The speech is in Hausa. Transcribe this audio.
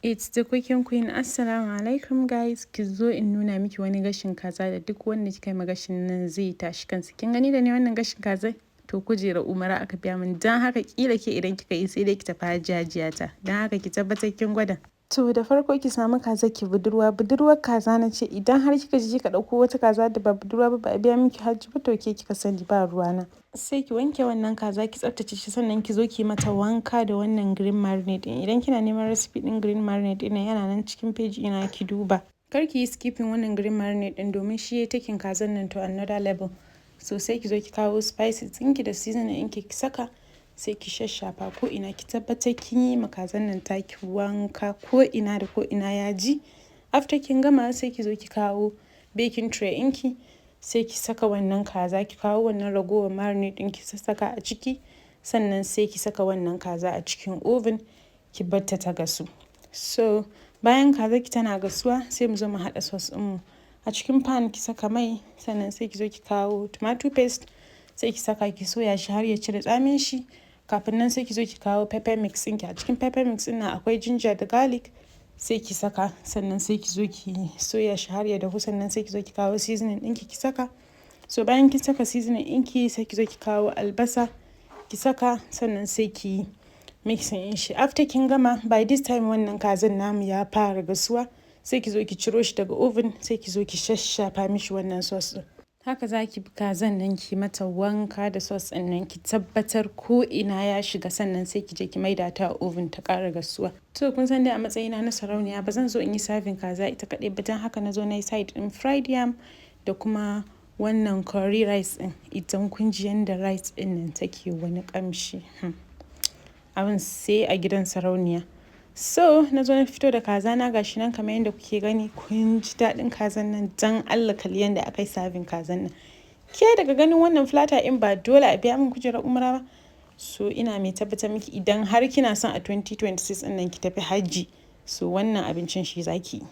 It's the Cooking Queen. Assalamu alaikum guys. Ki zo in nuna miki wani gashin kaza da duk wanda kika yi ma gashin nan zai tashi kansa. Kin gani da ne wannan gashin kaza? To kujera umara aka biya min. Dan haka kila ke idan kika yi sai dai ki tafi hajiya ta. Dan haka ki tabbatar kin gwada. To da farko ki samu kaza ki budurwar kaza na ce idan har kika je kika dauko wata kaza da ba budurwa ba a biya miki hajji ba to ke kika sani ba ruwana. Sai ki wanke wannan kaza ki tsaftace shi sannan ki zo ki mata wanka da wannan green marinade din. Idan kina neman recipe din green marinade din yana nan cikin page ina ki duba. Kar ki yi skipping wannan green marinade din domin shi ya taking kazan nan to another level. So sai ki zo ki kawo spices ɗinki da seasoning ɗinki ki saka sai ki shashafa ko ina ki tabbatar kin yi ma kazan nan taki wanka ko ina da ko ina ya ji. After kin gama sai ki zo ki kawo baking tray ɗinki sai ki saka wannan kaza ki kawo wannan ragowar marinade ɗin ki saka a ciki sannan sai ki saka wannan kaza a cikin oven ki batta ta gasu. So bayan kaza ki tana gasuwa sai mu zo mu haɗa sauce ɗinmu. A cikin pan ki saka mai sannan sai ki zo ki kawo tomato paste sai ki saka ki soya shi har ya cire tsamin shi. Kafin nan sai ki zo ki kawo pepper mix ɗinki. A cikin pepper mix ɗin nan akwai ginger da garlic sai ki saka sannan sai ki zo ki soya shi har ya dahu sannan sai ki zo ki kawo seasoning ɗinki ki saka. So bayan kin saka seasoning ɗinki sai ki zo ki kawo albasa ki saka sannan sai ki mixing ɗin shi. After kin gama by this time wannan kazan namu ya fara gasuwa sai ki zo ki ciro shi daga oven sai ki zo ki shashafa mishi wannan sauce ɗin. Haka za ki bi kazan nan ki mata wanka da sauce ɗin nan ki tabbatar ko ina ya shiga sannan sai ki je ki maida ta a oven ta ƙara gasuwa. To kun san dai a matsayina na sarauniya ba zan zo in yi serving kaza ita kaɗai ba dan haka na zo na yi side ɗin fried yam da kuma wannan curry rice ɗin. Idan kun ji yanda rice ɗin nan take wani ƙamshi. Abin sai a gidan sarauniya. So na zo na fito da kaza na gashi nan kamar yadda kuke gani kun ji daɗin kazan nan dan Allah kalli yanda aka yi serving kazan nan. Ke daga ganin wannan platter in ba dole a biya min kujerar umra ba. So ina mai tabbatar miki idan har kina son a 2026 ɗin nan ki tafi hajji so wannan abincin shi zaki yi.